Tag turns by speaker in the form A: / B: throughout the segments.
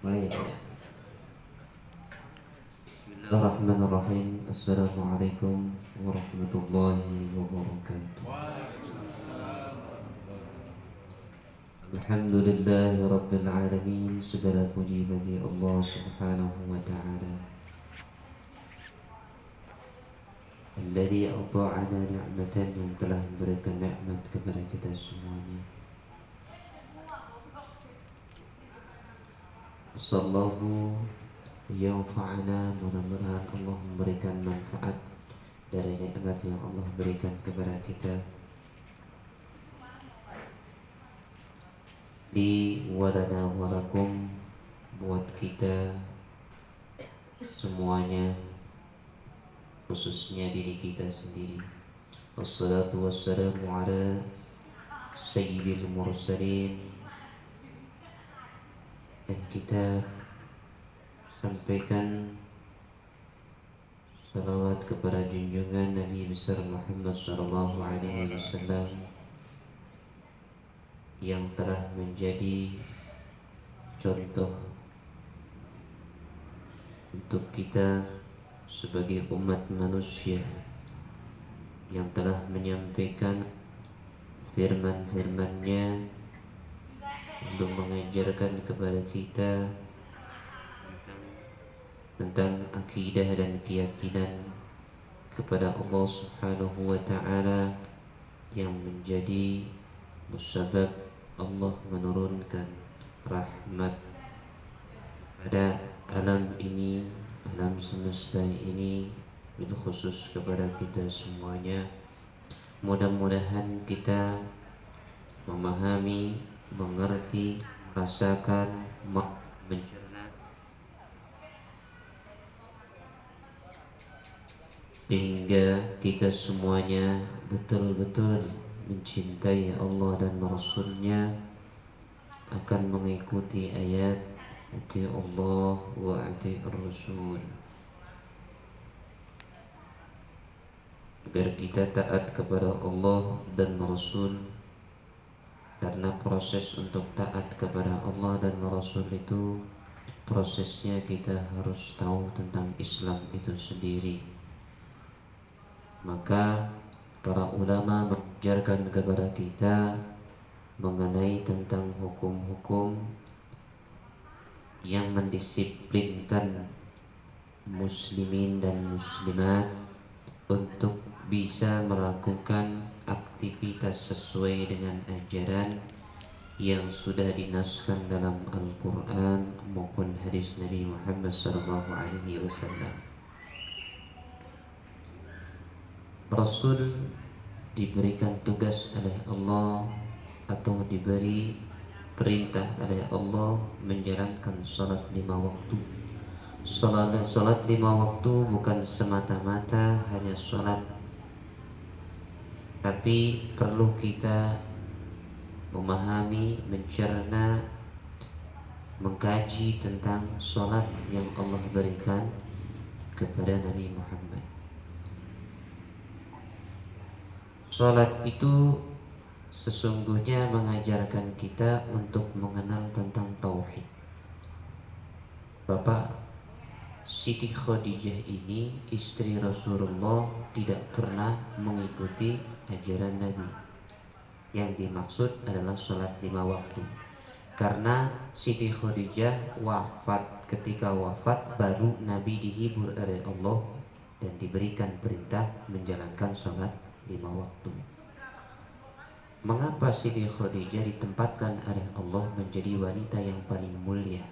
A: Baik. Bismillahirrahmanirrahim. Assalamualaikum warahmatullahi wabarakatuh. Alhamdulillahi rabbil alamin. Segala puji bagi Allah subhanahu wa ta'ala, alladzi ata'ana ni'matan, yang telah memberikan nikmat kepada kita semuanya. Sallallahu yanfa'ana, mudah-mudahan Allah memberikan manfaat dari nikmat yang Allah berikan kepada kita. Li walana walakum, buat kita semuanya, khususnya diri kita sendiri. Wassalatu wassalamu ala sayyidil mursalin. Dan kita sampaikan salawat kepada junjungan Nabi besar Muhammad sallallahu alaihi wasallam, yang telah menjadi contoh untuk kita sebagai umat manusia, yang telah menyampaikan firman-firman-Nya untuk mengajarkan kepada kita tentang akidah dan keyakinan kepada Allah subhanahu wa ta'ala, yang menjadi musabab Allah menurunkan rahmat pada alam ini, alam semesta ini, bil khusus kepada kita semuanya. Mudah-mudahan kita memahami, mengerti, merasakan, mencerna, sehingga kita semuanya betul-betul mencintai Allah dan Rasul-Nya, akan mengikuti ayat ati Allah wa ati Rasul, agar kita taat kepada Allah dan Rasul. Karena proses untuk taat kepada Allah dan Rasul itu, prosesnya kita harus tahu tentang Islam itu sendiri. Maka para ulama mengajarkan kepada kita mengenai tentang hukum-hukum yang mendisiplinkan muslimin dan muslimat untuk bisa melakukan aktivitas sesuai dengan ajaran yang sudah dinaskan dalam Al-Quran maupun hadis Nabi Muhammad SAW. Rasul diberikan tugas oleh Allah atau diberi perintah oleh Allah menjalankan salat 5 waktu. Salat 5 waktu bukan semata-mata hanya salat, tapi perlu kita memahami, mencerna, mengkaji tentang salat yang Allah berikan kepada Nabi Muhammad. Salat itu sesungguhnya mengajarkan kita untuk mengenal tentang tauhid. Bapak Siti Khadijah ini, istri Rasulullah, tidak pernah mengikuti ajaran Nabi. Yang dimaksud adalah sholat 5 waktu. Karena Siti Khadijah wafat, ketika wafat baru Nabi dihibur oleh Allah dan diberikan perintah menjalankan sholat 5 waktu. Mengapa Siti Khadijah ditempatkan oleh Allah menjadi wanita yang paling mulia?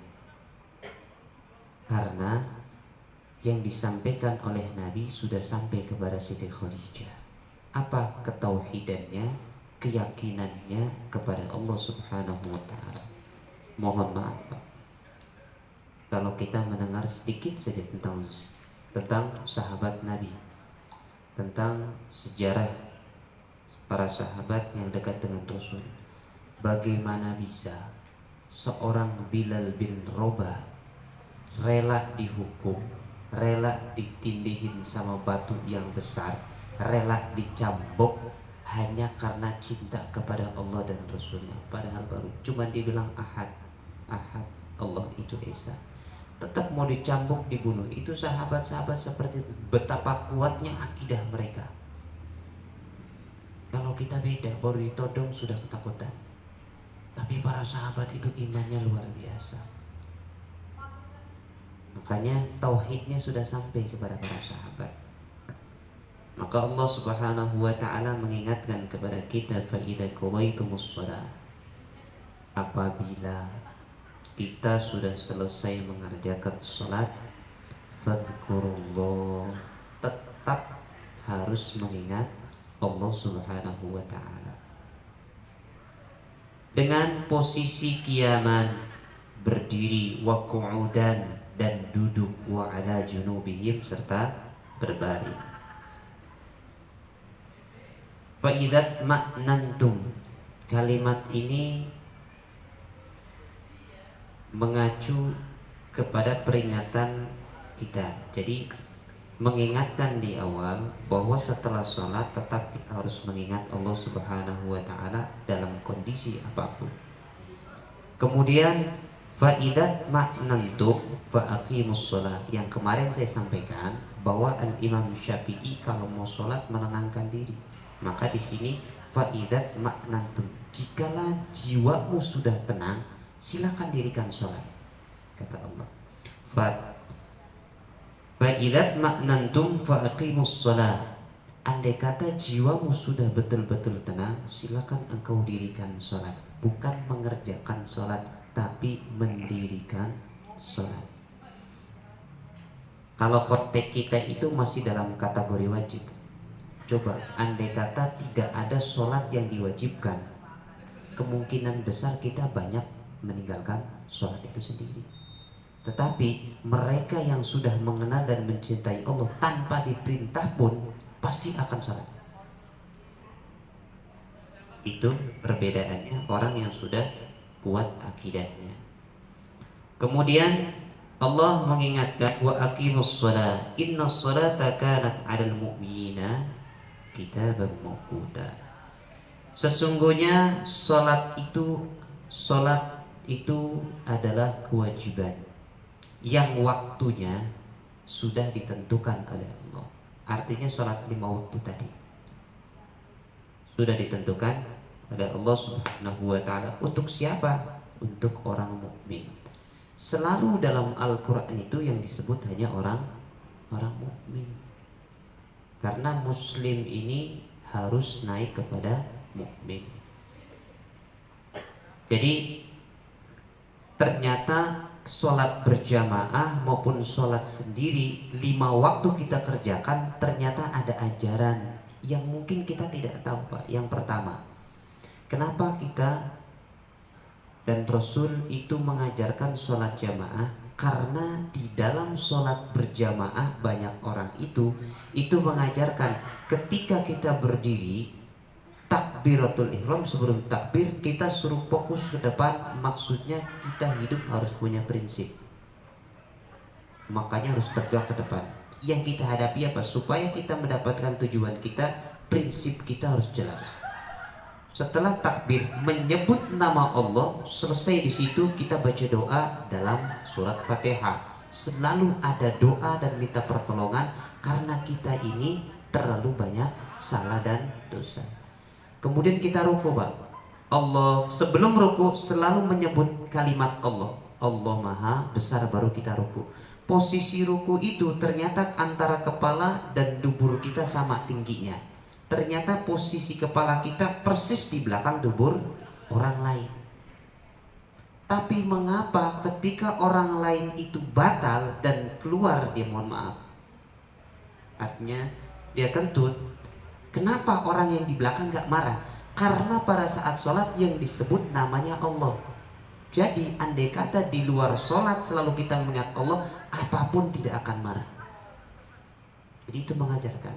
A: Karena yang disampaikan oleh Nabi sudah sampai kepada Siti Khadijah. Apa ketauhidannya, keyakinannya kepada Allah subhanahu wa ta'ala. Mohon maaf Pak, kalau kita mendengar sedikit saja tentang sahabat Nabi, tentang sejarah para sahabat yang dekat dengan Rasul. Bagaimana bisa seorang Bilal bin Rabah rela dihukum, rela ditindihin sama batu yang besar, rela dicambuk hanya karena cinta kepada Allah dan Rasulnya. Padahal baru cuma dibilang ahad, ahad, Allah itu Esa. Tetap mau dicambuk, dibunuh. Itu sahabat-sahabat seperti itu. Betapa kuatnya akidah mereka. Kalau kita beda, baru ditodong sudah ketakutan. Tapi para sahabat itu imannya luar biasa. Makanya tauhidnya sudah sampai kepada para sahabat. Maka Allah Subhanahu wa taala mengingatkan kepada kita, fa idza qadaytumus shalah, apabila kita sudah selesai mengerjakan salat, fadzkurullah, tetap harus mengingat Allah Subhanahu wa taala. Dengan posisi kiaman, berdiri, wa qu'udan, dan duduk, wa ala junubihim, serta berbaring. Fa idzat ma'nantum, kalimat ini mengacu kepada peringatan kita. Jadi mengingatkan di awal bahwa setelah sholat tetap kita harus mengingat Allah Subhanahu wa taala dalam kondisi apapun. Kemudian fa'idat ma'nantum fa'aqimus sholat, yang kemarin saya sampaikan bahwa Al-Imam Syafi'i kalau mau sholat menenangkan diri. Maka di sini fa'idat ma'nantum, jikalau jiwamu sudah tenang, silakan dirikan sholat, kata Allah. Fa'idat ma'nantum fa'aqimus sholat, andai kata jiwamu sudah betul-betul tenang, silakan engkau dirikan sholat. Bukan mengerjakan sholat, tapi mendirikan sholat. Kalau konteks kita itu masih dalam kategori wajib. Coba andai kata tidak ada sholat yang diwajibkan, kemungkinan besar kita banyak meninggalkan sholat itu sendiri. Tetapi mereka yang sudah mengenal dan mencintai Allah tanpa diperintah pun pasti akan sholat. Itu perbedaannya orang yang sudah kuat akidahnya. Kemudian Allah mengingatkan, wa aqimus shalah, innas sholata kanat 'alal mu'minina kitaban mawquta. Sesungguhnya sholat itu adalah kewajiban yang waktunya sudah ditentukan oleh Allah. Artinya sholat 5 waktu tadi sudah ditentukan oleh Allah Subhanahu wa taala. Untuk siapa? Untuk orang mukmin. Selalu dalam Al-Quran itu yang disebut hanya orang mukmin. Karena muslim ini harus naik kepada mukmin. Jadi ternyata sholat berjamaah maupun sholat sendiri 5 waktu kita kerjakan, ternyata ada ajaran yang mungkin kita tidak tahu, Pak. Yang pertama, kenapa kita dan Rasul itu mengajarkan sholat jamaah? Karena di dalam sholat berjamaah banyak orang itu mengajarkan ketika kita berdiri takbiratul ihram, sebelum takbir kita suruh fokus ke depan. Maksudnya kita hidup harus punya prinsip, makanya harus tegak ke depan. Yang kita hadapi apa? Supaya kita mendapatkan tujuan kita, prinsip kita harus jelas. Setelah takbir menyebut nama Allah, selesai di situ kita baca doa dalam surat Fatihah. Selalu ada doa dan minta pertolongan karena kita ini terlalu banyak salah dan dosa. Kemudian kita ruku, Pak. Allah sebelum ruku selalu menyebut kalimat Allah. Allah Maha Besar, baru kita ruku. Posisi ruku itu ternyata antara kepala dan dubur kita sama tingginya. Ternyata posisi kepala kita persis di belakang dubur orang lain. Tapi mengapa ketika orang lain itu batal dan keluar, dia mohon maaf, artinya dia kentut, kenapa orang yang di belakang gak marah? Karena pada saat sholat yang disebut namanya Allah. Jadi andai kata di luar sholat selalu kita mengingat Allah, apapun tidak akan marah. Jadi itu mengajarkan.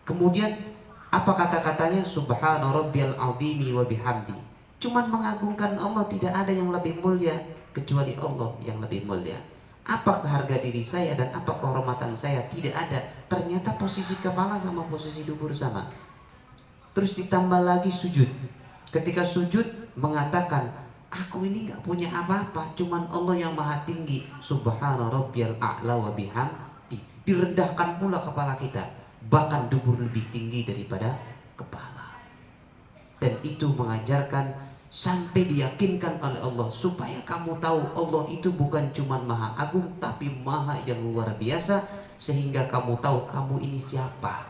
A: Kemudian apa kata-katanya? Subhana rabbiyal azimi wa bihamdi. Cuman mengagungkan Allah, tidak ada yang lebih mulia kecuali Allah yang lebih mulia. Apa harga diri saya dan apa kehormatan saya? Tidak ada. Ternyata posisi kepala sama posisi dubur sama. Terus ditambah lagi sujud. Ketika sujud mengatakan Aku ini nggak punya apa-apa, cuman Allah yang maha tinggi. Subhana rabbiyal a'la wa bihamdi. Direndahkan pula kepala kita, bahkan dubur lebih tinggi daripada kepala. Dan itu mengajarkan sampai diyakinkan oleh Allah, supaya kamu tahu Allah itu bukan cuman maha agung, tapi maha yang luar biasa, sehingga kamu tahu kamu ini siapa.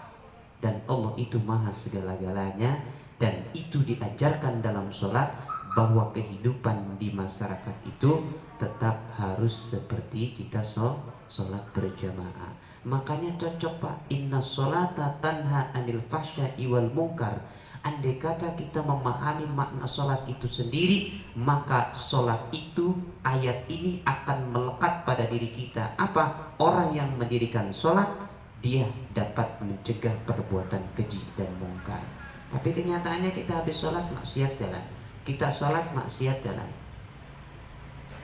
A: Dan Allah itu maha segala-galanya. Dan itu diajarkan dalam sholat, bahwa kehidupan di masyarakat itu tetap harus seperti kita sholat berjamaah. Makanya cocok Pak, inna sholata tanha anil fahsya'i wal munkar. Andai kata kita memahami makna sholat itu sendiri, maka sholat itu, ayat ini akan melekat pada diri kita. Apa? Orang yang mendirikan sholat, dia dapat mencegah perbuatan keji dan mungkar. Tapi kenyataannya kita habis sholat maksiat jalan, kita sholat maksiat jalan,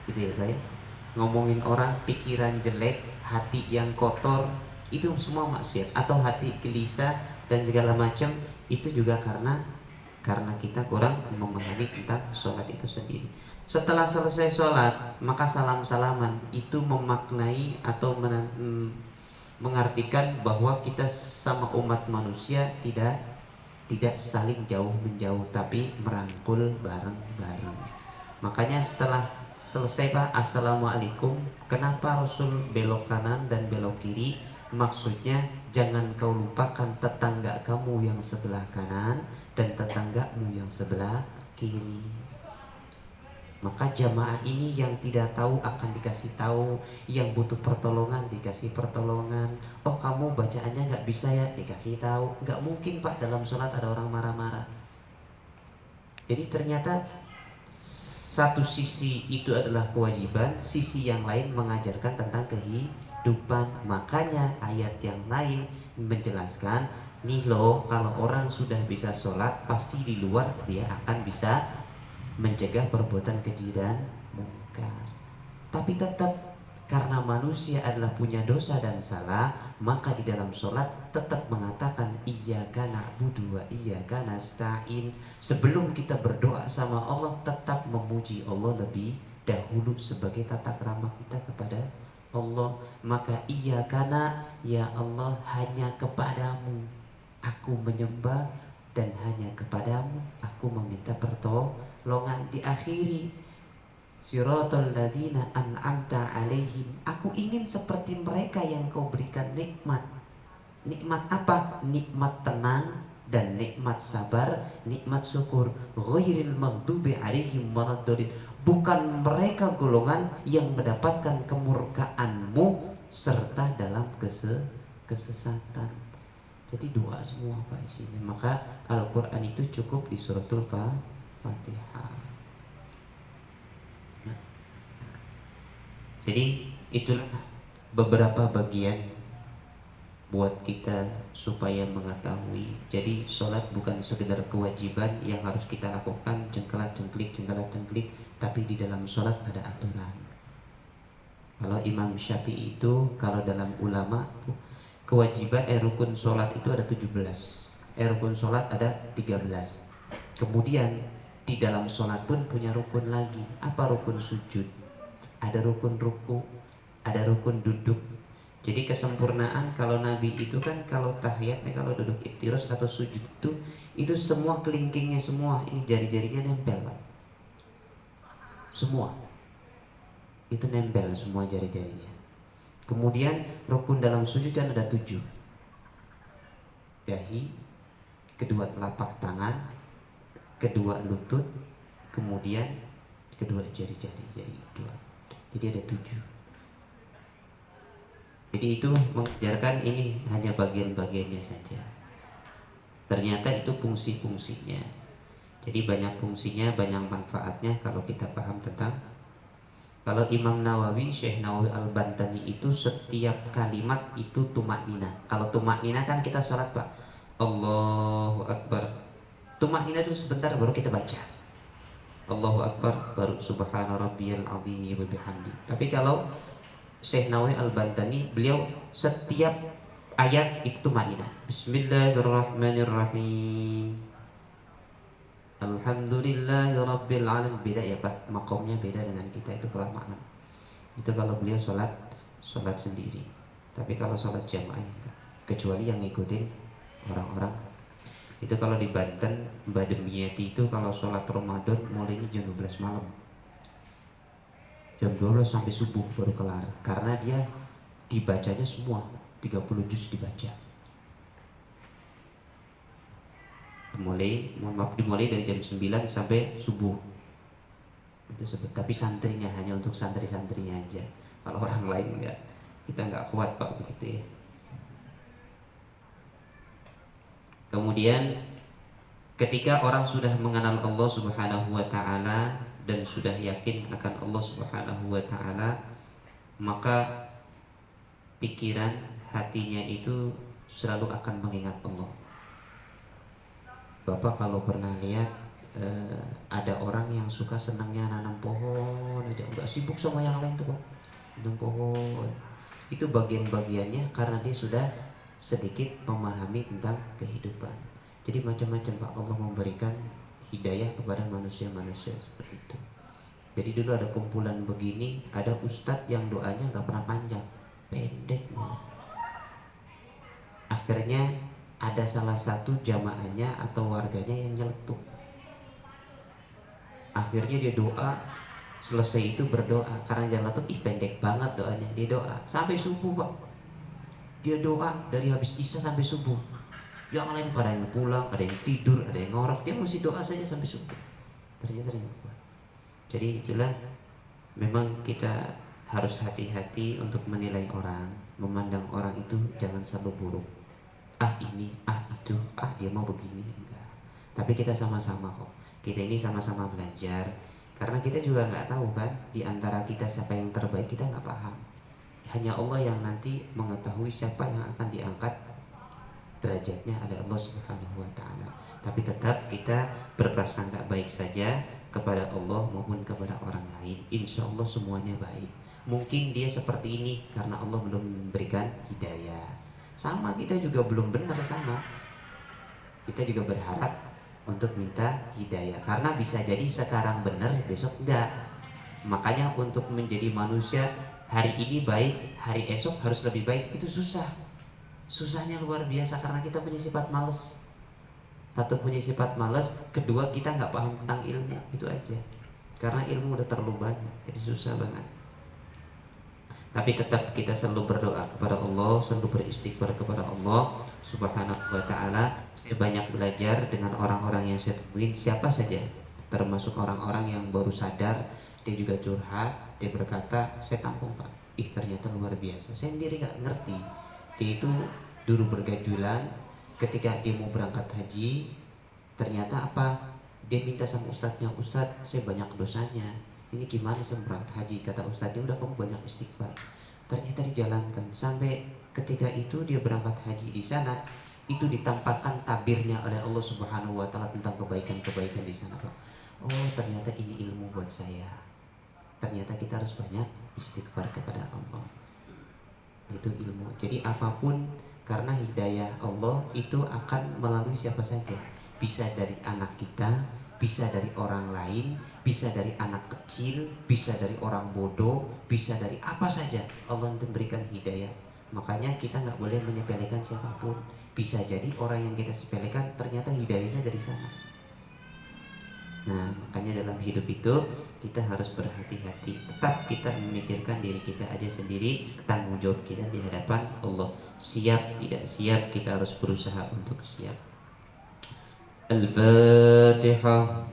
A: gitu ya Pak ya. Ngomongin orang, pikiran jelek, hati yang kotor, itu semua maksiat. Atau hati gelisah dan segala macam, itu juga karena kita kurang memahami tentang sholat itu sendiri. Setelah selesai sholat, maka salam-salaman itu memaknai atau mengartikan bahwa kita sama umat manusia tidak saling jauh menjauh, tapi merangkul bareng-bareng. Makanya setelah selesai Pak, assalamualaikum, kenapa Rasul belok kanan dan belok kiri? Maksudnya jangan kau lupakan tetangga kamu yang sebelah kanan dan tetanggamu yang sebelah kiri. Maka jamaah ini yang tidak tahu akan dikasih tahu, yang butuh pertolongan dikasih pertolongan. Oh kamu bacaannya nggak bisa ya, dikasih tahu. Nggak mungkin Pak dalam sholat ada orang marah-marah. Jadi ternyata satu sisi itu adalah kewajiban, sisi yang lain mengajarkan tentang kehidupan. Makanya ayat yang lain menjelaskan, nih loh, kalau orang sudah bisa sholat, pasti di luar dia akan bisa mencegah perbuatan keji dan mungkar. Tapi tetap karena manusia adalah punya dosa dan salah, maka di dalam sholat tetap mengatakan iyyaka na'budu wa iyyaka nasta'in. Sebelum kita berdoa sama Allah, tetap memuji Allah lebih dahulu sebagai tata krama kita kepada Allah. Maka iyyaka na, ya Allah, hanya kepadamu aku menyembah, dan hanya kepadamu aku meminta pertolongan. Diakhiri siratal ladzina an'amta alaihim, aku ingin seperti mereka yang kau berikan nikmat. Nikmat apa? Nikmat tenang dan nikmat sabar, nikmat syukur. Ghairil maghdubi alaihim waladdallin, bukan mereka golongan yang mendapatkan kemurkaanmu serta dalam kesesatan. Jadi doa semua Pak isinya. Maka Al-Quran itu cukup di suratul Fatihah. Jadi itulah beberapa bagian buat kita supaya mengetahui. Jadi sholat bukan sekedar kewajiban yang harus kita lakukan jengkelat-jengklik, tapi di dalam sholat ada aturan. Kalau Imam Syafi'i itu, kalau dalam ulama, kewajiban rukun sholat itu ada 17, rukun sholat ada 13. Kemudian di dalam sholat pun punya rukun lagi. Apa rukun sujud? Ada rukun ruku, ada rukun duduk. Jadi kesempurnaan kalau Nabi itu kan, kalau tahiyatnya, kalau duduk iftirosh atau sujud itu semua kelingkingnya semua, ini jari-jarinya nempel Pak. Semua itu nempel semua jari-jarinya. Kemudian rukun dalam sujud kan ada 7. Dahi, kedua telapak tangan, kedua lutut, kemudian kedua jari-jari, jadi 2. Jadi ada 7. Jadi itu mengajarkan ini hanya bagian-bagiannya saja. Ternyata itu fungsi-fungsinya. Jadi banyak fungsinya, banyak manfaatnya kalau kita paham tentang. Kalau Imam Nawawi, Syekh Nawawi Al-Bantani itu setiap kalimat itu tumaknina. Kalau tumaknina kan kita sholat Pak, Allahu Akbar. Tumaknina itu sebentar baru kita baca. Allahu Akbar baru subhana rabbiyal azim wa bihamdi. Tapi kalau Syekh Nawawi Al-Bantani, beliau setiap ayat itu tumaknina. Bismillahirrahmanirrahim. Alhamdulillahirabbil alamin. Beda ya Pak, makomnya beda dengan kita, itu kelamaan. Itu kalau beliau sholat sendiri. Tapi kalau sholat jamaah enggak. Kecuali yang ngikutin orang-orang. Itu kalau di Banten, Mbak Demiati itu kalau sholat Ramadan mulainya jam 12 malam. Jam 12 sampai subuh baru kelar. Karena dia dibacanya semua 30 juz dibaca. Dimulai dari jam 9 sampai subuh. Itu tapi santrinya hanya untuk santri-santrinya aja. Kalau orang lain enggak. Kita enggak kuat Pak begitu ya. Kemudian ketika orang sudah mengenal Allah Subhanahu wa taala dan sudah yakin akan Allah Subhanahu wa taala, maka pikiran hatinya itu selalu akan mengingat Allah. Bapak kalau pernah lihat ada orang yang suka senangnya nanam pohon aja, nggak sibuk sama yang lain tuh Pak, nanam pohon. Itu bagian-bagiannya karena dia sudah sedikit memahami tentang kehidupan. Jadi macam-macam Pak, Allah memberikan hidayah kepada manusia-manusia seperti itu. Jadi dulu ada kumpulan begini, ada ustadz yang doanya nggak pernah panjang, pendek. Akhirnya ada salah satu jamaahnya atau warganya yang nyeletuk. Akhirnya dia doa, selesai itu berdoa karena nyeletuk, pendek banget doanya. Dia doa sampai subuh Pak. Dia doa dari habis isya sampai subuh. Yang lain pada yang pulang, ada yang tidur, ada yang ngorok, dia mesti doa saja sampai subuh. Ternyata dia kuat. Jadi itulah, memang kita harus hati-hati untuk menilai orang, memandang orang itu jangan selalu buruk. Ini, itu, dia mau begini, enggak. Tapi kita sama-sama kok. Kita ini sama-sama belajar. Karena kita juga nggak tahu kan, di antara kita siapa yang terbaik, kita nggak paham. Hanya Allah yang nanti mengetahui siapa yang akan diangkat derajatnya, ada Allah Subhanahu wa taala. Tapi tetap kita berprasangka baik saja kepada Allah maupun kepada orang lain. Insya Allah semuanya baik. Mungkin dia seperti ini karena Allah belum memberikan hidayah. Sama kita juga belum benar sama. Kita juga berharap untuk minta hidayah. Karena bisa jadi sekarang benar, besok enggak. Makanya untuk menjadi manusia hari ini baik, hari esok harus lebih baik, itu susah. Susahnya luar biasa karena kita punya sifat malas. Satu, punya sifat malas, kedua kita nggak paham tentang ilmu, itu aja. Karena ilmu udah terlalu banyak, jadi susah banget. Tapi tetap kita selalu berdoa kepada Allah, selalu beristighfar kepada Allah Subhanahu wa taala. Saya banyak belajar dengan orang-orang yang saya temuin, siapa saja, termasuk orang-orang yang baru sadar, dia juga curhat, dia berkata, saya tampung Pak, ternyata luar biasa. Saya sendiri nggak ngerti. Dia itu dulu bergajulan, ketika dia mau berangkat haji, ternyata apa? Dia minta sama ustadznya, Ustadz saya banyak dosanya, ini gimana saya berangkat haji? Kata ustadznya, udah kamu banyak istighfar. Ternyata dijalankan. Sampai ketika itu dia berangkat haji di sana, itu ditampakkan tabirnya oleh Allah Subhanahu wa taala tentang kebaikan-kebaikan di sana Pak. Oh ternyata ini ilmu buat saya. Ternyata kita harus banyak istighfar kepada Allah. Itu ilmu. Jadi apapun, karena hidayah Allah itu akan melalui siapa saja. Bisa dari anak kita, bisa dari orang lain, bisa dari anak kecil, bisa dari orang bodoh, bisa dari apa saja. Allah itu berikan hidayah. Makanya kita nggak boleh menyepelekan siapapun. Bisa jadi orang yang kita sepelekan ternyata hidayahnya dari sana. Nah, makanya dalam hidup itu kita harus berhati-hati. Tetap kita memikirkan diri kita aja sendiri, tanggung jawab kita di hadapan Allah. Siap tidak siap, kita harus berusaha untuk siap. Al-Fatihah.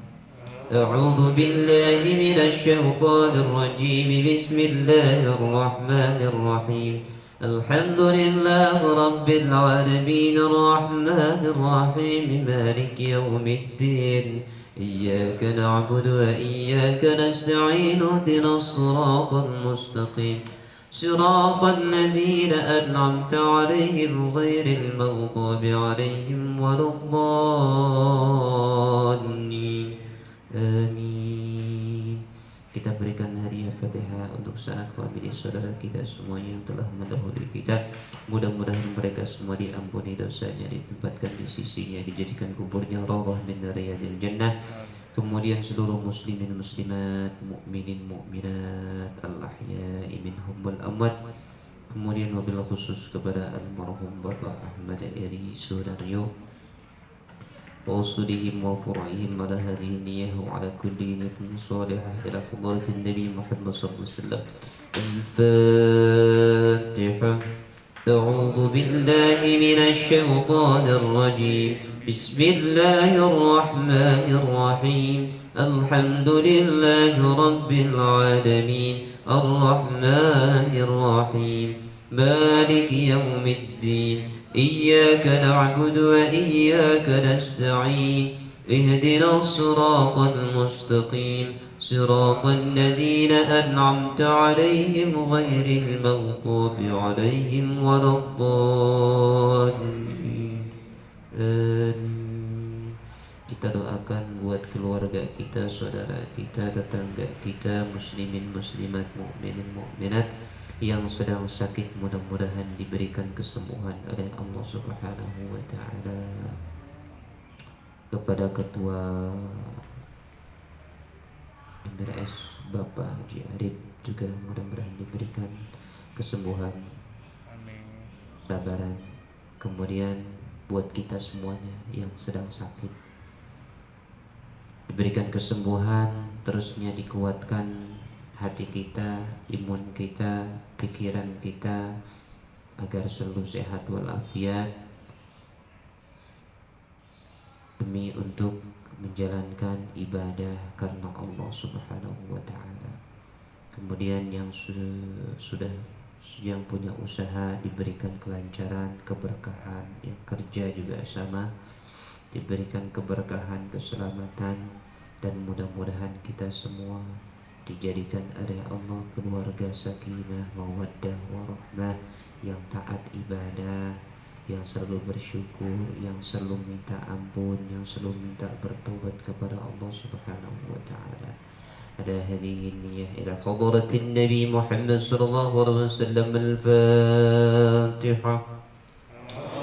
A: A'udzu billahi minasy syaithanir rajim. Bismillahirrahmanirrahim. Alhamdulillahi rabbil alamin, arrahmanir rahim, maliki yaumiddin. Iyyaka na'budu wa iyyaka nasta'in, ihdinas siratal mustaqim, siratal ladzina an'amta 'alaihim ghairil maghdubi 'alaihim waladdallin. Amin. Kita berikan hadiah Al-Fatihah untuk sanak famili saudara kita semuanya yang telah mendahului kita. Mudah-mudahan mereka semua diampuni dosanya, ditempatkan di sisinya, dijadikan kuburnya rawdah min riyadil jannah. Kemudian seluruh muslimin muslimat, mukminin mukminat, al-ahya'i minhum wal amwat. Kemudian wabil khusus kepada almarhum Bapak Ahmad Eri Sudaryo wa usulihim wa furu'ihim ala hadhihi niyyah wa ala kulli niyatin salihah ila hadratin Nabi Muhammad sallallahu alaihi wasallam. Al-Fatihah. أعوذ بالله من الشيطان الرجيم. بسم الله الرحمن الرحيم. الحمد لله رب العالمين الرحمن الرحيم مالك يوم الدين إياك نعبد وإياك نستعين اهدنا الصراط المستقيم صراط الذين أنعمت عليهم غير المغضوب عليهم ولا الضالين. Kita doakan buat keluarga kita, saudara kita, tetangga kita, muslimin muslimat, mukminin mukminat yang sedang sakit, mudah-mudahan diberikan kesembuhan oleh Allah Subhanahu wa taala. Kepada ketua MRS Bapak Haji Arif juga mudah-mudahan diberikan kesembuhan, sabaran. Kemudian buat kita semuanya yang sedang sakit diberikan kesembuhan, terusnya dikuatkan hati kita, imun kita, pikiran kita agar selalu sehat walafiat demi untuk menjalankan ibadah karena Allah Subhanahu wa taala. Kemudian yang sudah yang punya usaha diberikan kelancaran, keberkahan, yang kerja juga sama diberikan keberkahan, keselamatan, dan mudah-mudahan kita semua dijadikan oleh Allah keluarga sakinah, mawaddah, warahmah, yang taat ibadah, yang selalu bersyukur, yang selalu minta ampun, yang selalu minta bertobat kepada Allah Subhanahu wa taala. Ada hadhihi niyyah ila hadratin Nabi Muhammad sallallahu alaihi wasallam. Al-Fatihah.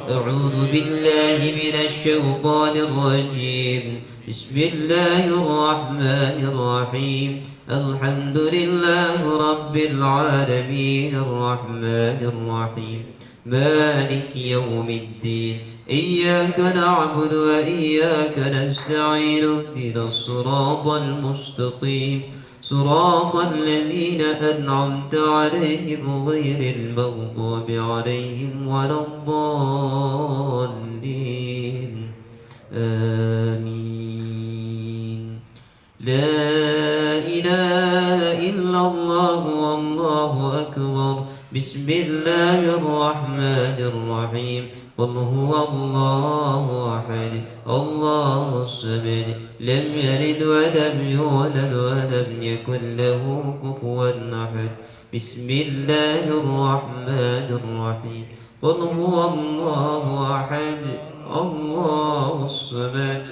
A: أعوذ بالله من الشيطان الرجيم. بسم الله الرحمن الرحيم. الحمد لله رب العالمين الرحمن الرحيم مالك يوم الدين إياك نعبد وإياك نستعين اهدنا الصراط المستقيم صراط الذين أنعمت عليهم غير المغضوب عليهم ولا الضالين آمين. لا إله إلا الله والله أكبر. بسم الله الرحمن الرحيم. قل هو الله أحد الله الصمد لم يلد ولم يولد ولم يكن له كفوا أحد. بسم الله الرحمن الرحيم. قل هو الله أحد الله الصمد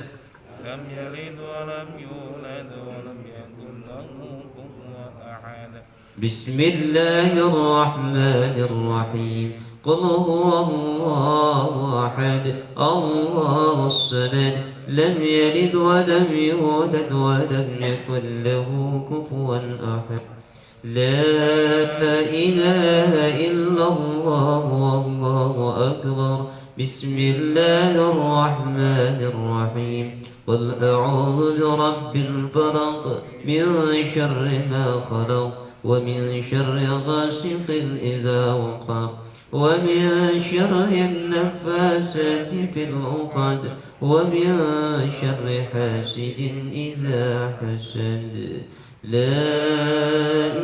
B: لم يلد ولم يولد ولم يكن له كفوا أحد.
A: بسم الله الرحمن الرحيم. قل هو الله أحد الله الصمد لم يلد ولم يولد ولم يكن له كفوا أحد. لا إله إلا الله والله أكبر. بسم الله الرحمن الرحيم. قل أعوذ برب الفلق من شر ما خلق ومن شر غاسق إذا وقب ومن شر النفاسات في العقد ومن شر حاسد إذا حسد. لا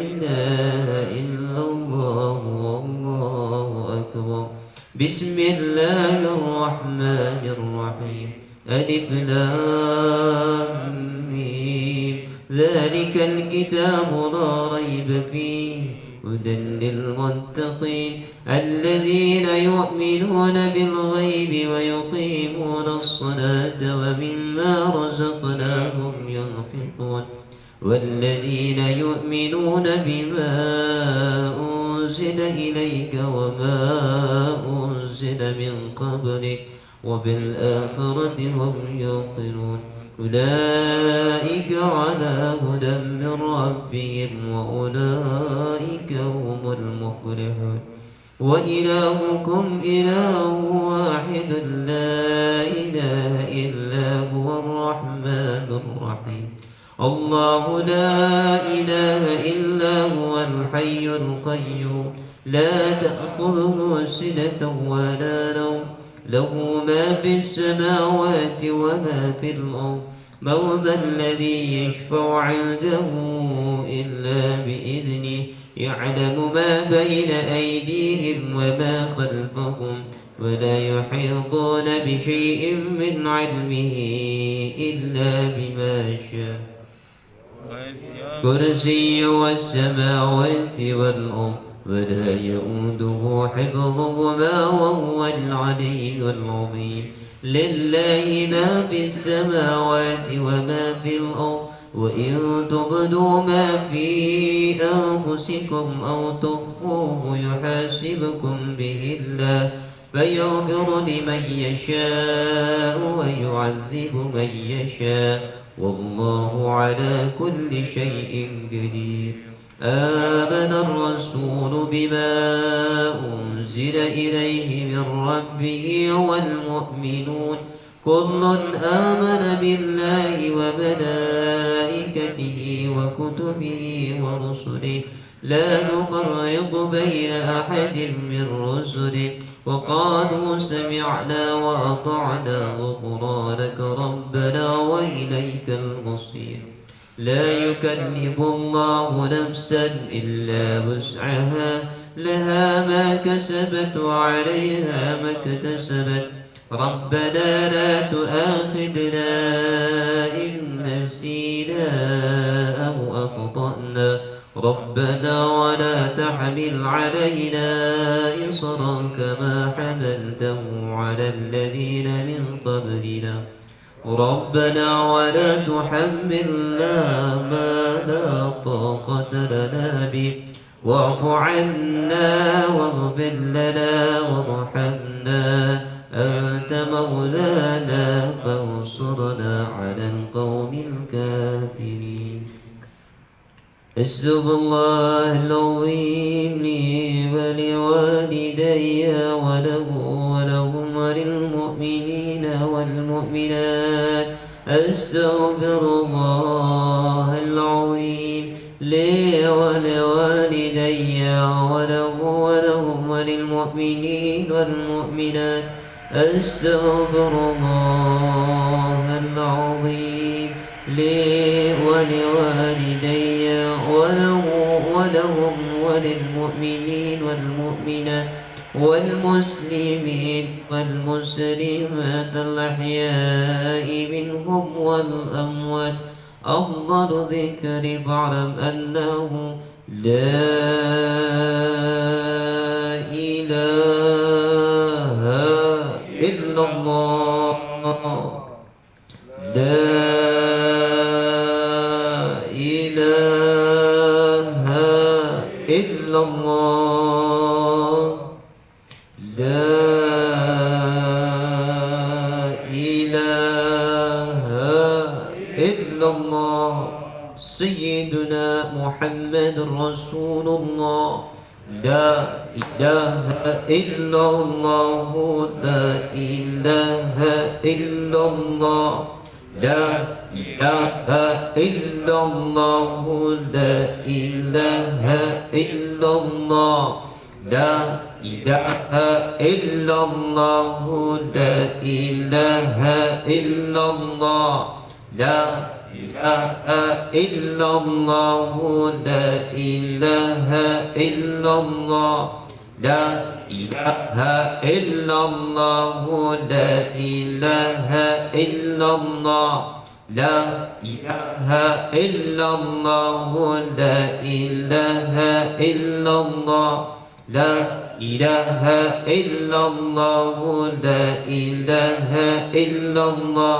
A: إله إلا الله والله أكبر. بسم الله الرحمن الرحيم. ألف لام ميم. ذلك الكتاب لا ريب فيه هدى للمتقين الذين يؤمنون بالغيب ويقيمون الصلاة ومما رزقناهم ينفقون والذين يؤمنون بما أنزل إليك وما أنزل من قبلك وبالآخرة هم يوقنون أولئك على هدى من ربهم وأولئك هم المفلحون وإلهكم إله واحد لا إله إلا هو الرحمن الرحيم الله لا إله إلا هو الحي القيوم لا تأخذه سنة ولا نوم له ما في السماوات وما في الأرض من ذا الذي يشفع عنده إلا بإذنه يعلم ما بين أيديهم وما خلفهم ولا يحيطون بشيء من علمه إلا بما شاء كرسي السماوات والأرض ولا يؤوده حفظهما وهو العلي العظيم لله ما في السماوات وما في الأرض وإن تبدوا ما في أنفسكم أو تخفوه يحاسبكم به الله فيغفر لمن يشاء ويعذب من يشاء والله على كل شيء قدير آمن الرسول بما أنزل إليه من ربه والمؤمنون كل آمن بالله وملائكته وكتبه ورسله لا نفرق بين أحد من رسله وقالوا سمعنا وأطعنا غفرانك ربنا وإليك المصير لا يكلف الله نفسا إلا وسعها لها ما كسبت وعليها ما اكتسبت ربنا لا تؤاخذنا إن نسينا أو أخطأنا ربنا ولا تحمل علينا إصرا كما حملته على الذين من قبلنا ربنا ولا تحملنا ما لا طاقة لنا به واعف عنا واغفر لنا وارحمنا أنت مولانا فانصرنا على القوم الكافرين استغفر الله العظيم لي ولوالدي ولهم وللمؤمنين والمؤمنات استغفر الله العظيم لي ولوالدي ولهم وللمؤمنين والمؤمنات أستغفر الله العظيم لي ولوالدي ولهم وللمؤمنين والمؤمنات والمسلمين والمسلمات الأحياء منهم والأموات أفضل ذكر فاعلم أنه لا إله إلا الله لا إله إلا الله لا إله إلا الله سيدنا محمد رسول الله لا إله إلا الله لا إله إلا الله لا إله إلا الله لا إله إلا الله لا إله إلا الله لا إله إلا الله لا إله إلا الله لا إله إلا الله لا إله إلا الله لا إله إلا الله لا إله إلا الله لا إله إلا الله لا إله إلا الله لا إله إلا الله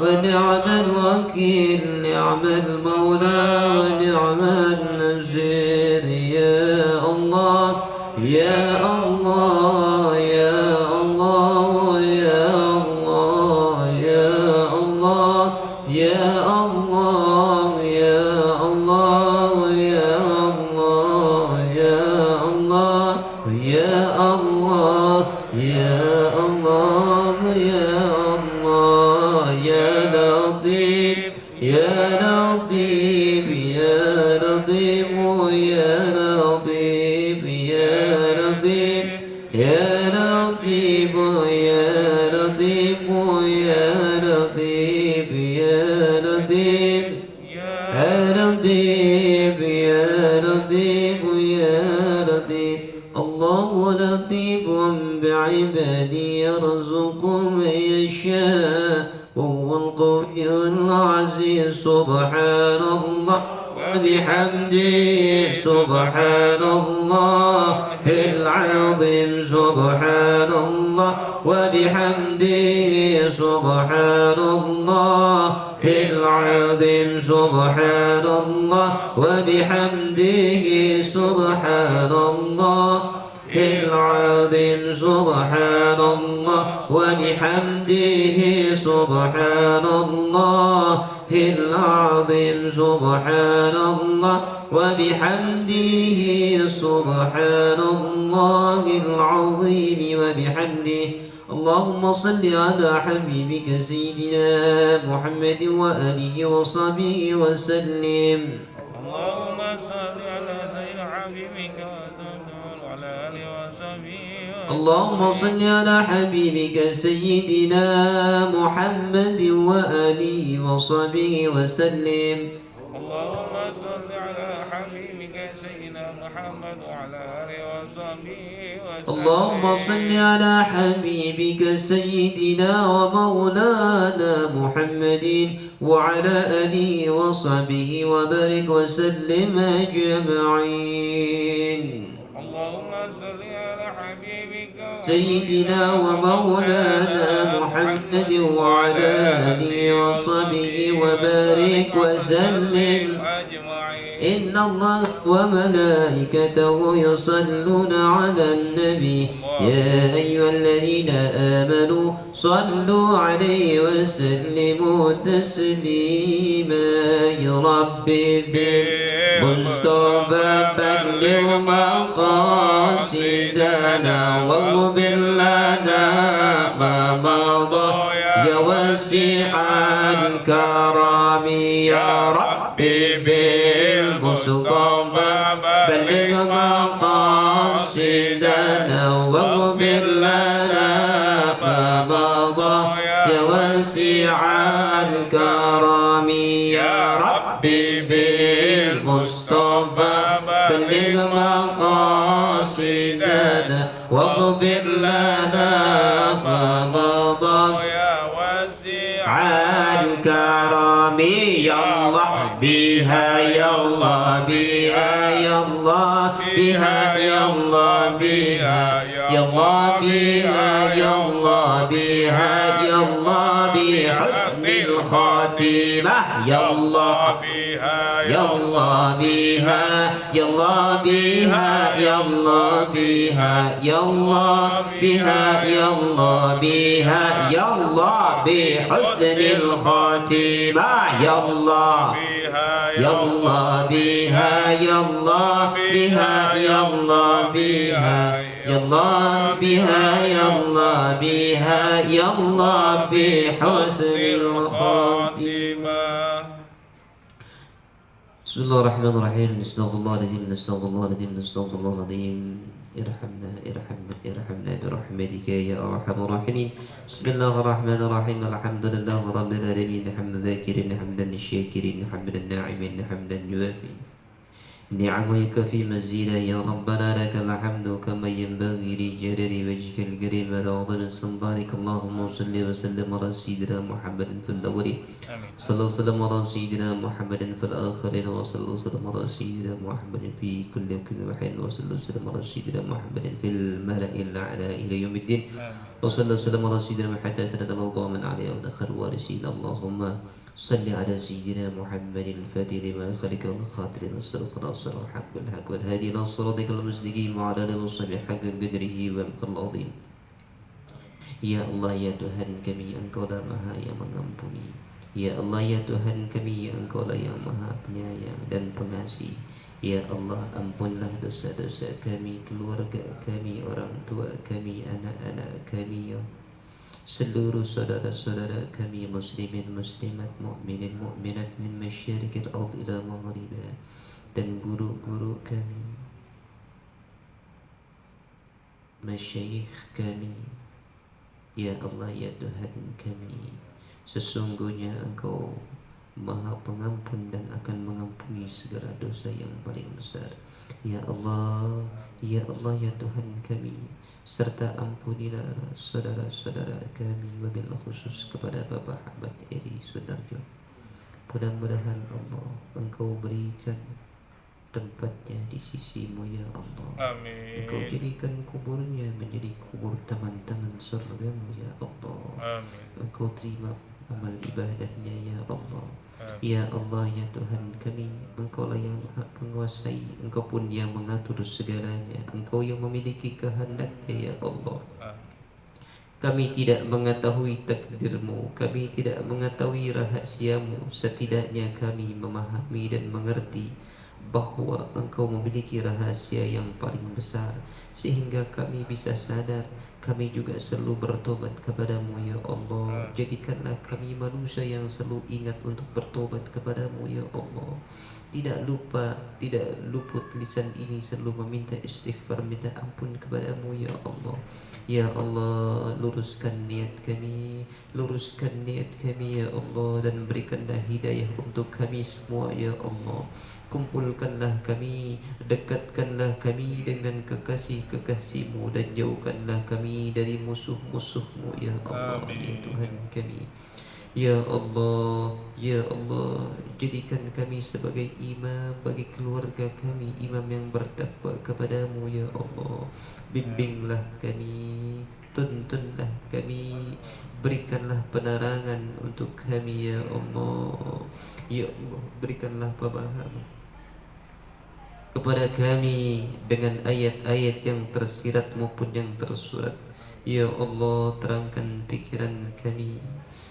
A: ونعم الوكيل نعم المولى ونعم النصير يا الله يا الله يا الله يا الله يا الله يا الله يا الله يا الله يا الله يا الله يا الله يا الله يا لطيف يا لطيف يا لطيف يا لطيف يا لطيف يا لطيف يا لطيف يا لطيف يا لطيف يا لطيف يا لطيف يا لطيف الله لطيف بعباده يرزق من يشاء وهو القوي العزيز سبحان الله وبحمده سبحان الله العظيم سبحان الله وبحمده سبحان الله العظيم سبحان الله وبحمده سبحان الله العظيم سبحان الله وبحمده سبحان الله العظيم سبحان الله وبحمده سبحان الله العظيم وبحمده اللهم صل على حبيبك سيدنا محمد وآله وصحبه وسلم.
B: اللهم صل على سيدنا حبيبك وعلى آله وصحبه
A: اللهم صل على حبيبك سيدنا محمد وآله وصحبه وسلم.
B: اللهم صل على حبيبك سيدنا محمد وعلى آله وصحبه وسلم.
A: اللهم صل على حبيبك سيدنا ومولانا محمد وعلى آله وصحبه وبارك وسلم أجمعين.
B: اللهم صل على حبيبك
A: سيدنا ومولانا محمد وعلى آله وصحبه وبارك وسلم
B: أجمعين.
A: إن الله وملائكته يصلون على النبي يا أيها الذين آمنوا صلوا عليه وسلموا تسليما. يا ربي بالمصطفى بلغ مقاصدنا واغفر لنا ما مضى يا واسع الكرم يا ربي بالمصطفى بلغ مقاصدنا واغفر لنا ما مضى يا واسع الكرم يا ربي بالمصطفى بلغ مقاصدنا واغفر لنا ما مضى
B: يا واسع
A: الكرم يا الله بها يا الله بها يا الله بها يا الله بها يا الله بها يا الله بها يا الله بحسن الخاتمة يا الله يا الله بها يا الله بها يا الله بها يا الله بها يا الله بها يا الله بحسن الخاتمة يا الله يا الله بها يا الله بها يا الله بها يا الله بها يا الله بها يا الله بحسن الخاتمة. بسم الله الرحمن الرحيم. نستغفر الله العظيم نستغفر الله العظيم نستغفر الله العظيم. ارحمنا ارحمنا ارحمنا برحمتك يا ارحم الراحمين. بسم الله الرحمن الرحيم. الحمد لله رب العالمين حمد ذاكرين حمدا الشاكرين حمدا الناعمين حمدا يوافي نعمك في مزيدا يا ربنا لك الحمد كما ينبغي لجلال وجهك الكريم على عظيم سلطانك. اللهم صل وسلم وسلم على سيدنا محمد في الأولين
B: آمين
A: صلى الله وسلم على سيدنا محمد في الآخرين وصلى الله وسلم على سيدنا محمد في كل وحين وصلى الله وسلم على سيدنا محمد في الملأ الأعلى إلى يوم الدين
B: آمين
A: وصلى الله وسلم على سيدنا محمد حتى تنزل الله من عليه ودخل وارثين اللهم صل على سيدنا محمد الفاتح لما خلق الخاطر والسرق ناصر الحق بالحق والهادي إلى صراطك المستقيم وعلى آله وصحبه حق قدره ومقداره العظيم. Ya Allah ya Tuhan kami, Engkau lah Maha yang mengampuni. Ya Allah ya Tuhan kami, Engkau lah yang Maha penyayang dan pengasih. Ya Allah, ampunlah dosa-dosa kami, keluarga kami, orang tua kami, anak-anak kami, ya seluruh saudara-saudara kami, muslimin, muslimat, mukminin, mukminat min masyariqil ardh ila maghribiha, dan guru-guru kami, masyayikh kami. Ya Allah ya Tuhan kami, sesungguhnya Engkau Maha Pengampun dan akan mengampuni segala dosa yang paling besar. Ya Allah ya Tuhan kami, serta ampunilah saudara-saudara kami, wabil khusus kepada Bapak Ahmad Eri Sudarjo. Mudah-mudahan Allah Engkau berikan tempatnya di sisimu ya Allah.
B: Amin.
A: Engkau jadikan kuburnya menjadi kubur taman-taman surgamu ya Allah.
B: Amin.
A: Engkau terima amal ibadahnya ya Allah.
B: Amin.
A: Ya Allah ya Tuhan kami, Engkau lah yang maha penguasai, Engkau pun yang mengatur segalanya, Engkau yang memiliki kehendaknya ya Allah. Kami tidak mengetahui takdirmu, kami tidak mengetahui rahasiamu, setidaknya kami memahami dan mengerti bahwa Engkau memiliki rahasia yang paling besar, sehingga kami bisa sadar kami juga selalu bertobat kepadamu ya Allah. Jadikanlah kami manusia yang selalu ingat untuk bertobat kepadamu ya Allah. Tidak lupa, tidak luput lisan ini selalu meminta istighfar, minta ampun kepadamu ya Allah. Ya Allah, luruskan niat kami, luruskan niat kami ya Allah, dan berikanlah hidayah untuk kami semua ya Allah. Kumpulkanlah kami, dekatkanlah kami dengan kekasih-kekasih-Mu, dan jauhkanlah kami dari musuh-musuh-Mu ya Allah.
B: Amin.
A: Ya Tuhan kami, ya Allah, ya Allah, jadikan kami sebagai imam bagi keluarga kami, imam yang bertakwa kepadamu ya Allah. Bimbinglah kami, tuntunlah kami, berikanlah penerangan untuk kami ya Allah. Ya Allah, berikanlah pemahaman kepada kami dengan ayat-ayat yang tersirat maupun yang tersurat. Ya Allah, terangkan pikiran kami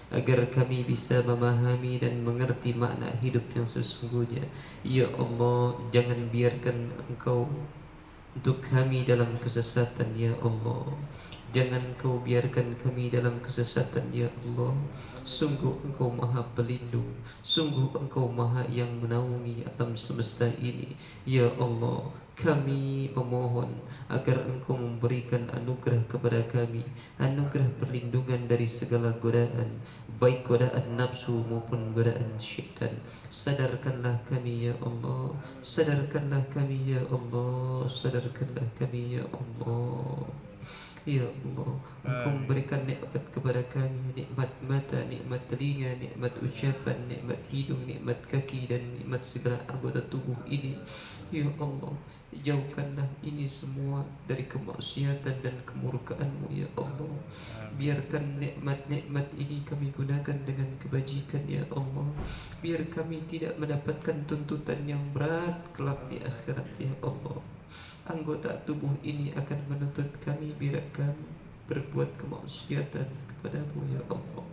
A: agar kami bisa memahami dan mengerti makna hidup yang sesungguhnya. Ya Allah, jangan biarkan Engkau untuk kami dalam kesesatan ya Allah. Jangan Kau biarkan kami dalam kesesatan ya Allah. Sungguh Engkau Maha Pelindung, sungguh Engkau Maha yang menaungi alam semesta ini ya Allah. Kami memohon agar Engkau memberikan anugerah kepada kami, anugerah perlindungan dari segala godaan, baik godaan nafsu maupun godaan syaitan. Sadarkanlah kami ya Allah, sadarkanlah kami ya Allah, sadarkanlah kami ya Allah. Ya Allah, Engkau memberikan nikmat kepada kami, nikmat mata, nikmat telinga, nikmat ucapan, nikmat hidung, nikmat kaki, dan nikmat segala anggota tubuh ini. Ya Allah, jauhkanlah ini semua dari kemaksiatan dan kemurkaan-Mu ya Allah. Biarkan nikmat-nikmat ini kami gunakan dengan kebajikan ya Allah. Biar kami tidak mendapatkan tuntutan yang berat kelak di akhirat ya Allah. Anggota tubuh ini akan menuntut kami bila kami berbuat kemaksiatan kepadamu ya Allah.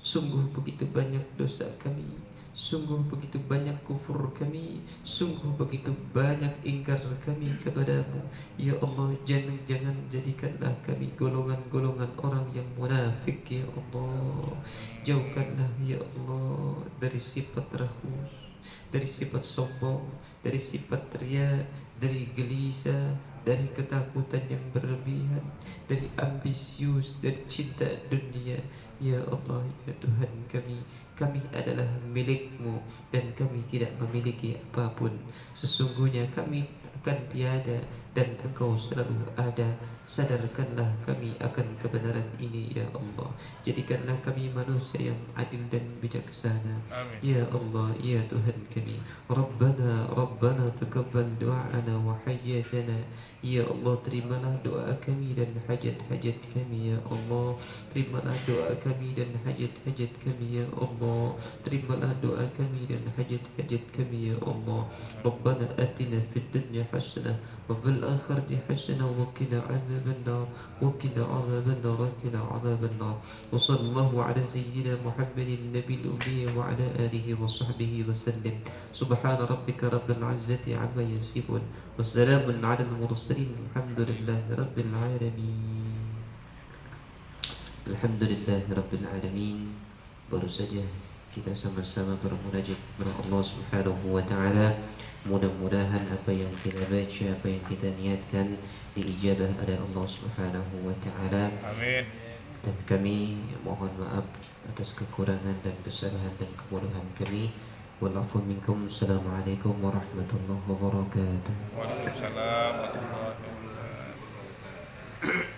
A: Sungguh begitu banyak dosa kami, sungguh begitu banyak kufur kami, sungguh begitu banyak ingkar kami kepadamu ya Allah. Jangan jadikanlah kami golongan-golongan orang yang munafik ya Allah. Jauhkanlah ya Allah dari sifat rakus, dari sifat sombong, dari sifat riya, dari gelisah, dari ketakutan yang berlebihan, dari ambisius, dari cinta dunia. Ya Allah, ya Tuhan kami, kami adalah milik-Mu dan kami tidak memiliki apapun. Sesungguhnya kami akan tiada dan Engkau selalu ada. Sadarkanlah kami akan kebenaran ini ya Allah. Jadikanlah kami manusia yang adil dan bijaksana.
B: Amin.
A: Ya Allah, ya Tuhan kami. Rabbana taqabbal du'ana wa hajatana. Ya Allah, terimalah doa kami dan hajat-hajat kami ya Allah. Terimalah doa kami dan hajat-hajat kami ya Allah. Terimalah doa kami dan hajat-hajat kami ya Allah. Rabbana atina fid dunya hasanah wa fil akhirati hasanah wa qina adzaban nar wa qina adzaban nar wa qina adzaban nar. Wa sallallahu ala sayyidina Muhammadin nabiyil ummi wa ala alihi wa sahbihi wa sallim. Subhana rabbika rabbil izzati amma yasifun. Wassalamun ala al-mursalin. Alhamdulillahi rabbil alamin. Alhamdulillahi rabbil alamin. Baru saja kita sama-sama bermunajat kepada Allah Subhanahu wa taala. Mudah-mudahan apa yang kita baca, apa yang kita niatkan diijabah oleh Allah Subhanahu wa taala.
B: Amin.
A: Dan kami mohon maaf atas kekurangan dan kesalahan dan kebodohan kami. Walafu minkum. Assalamualaikum warahmatullahi wabarakatuh.
B: Waalaikumsalam warahmatullahi wabarakatuh.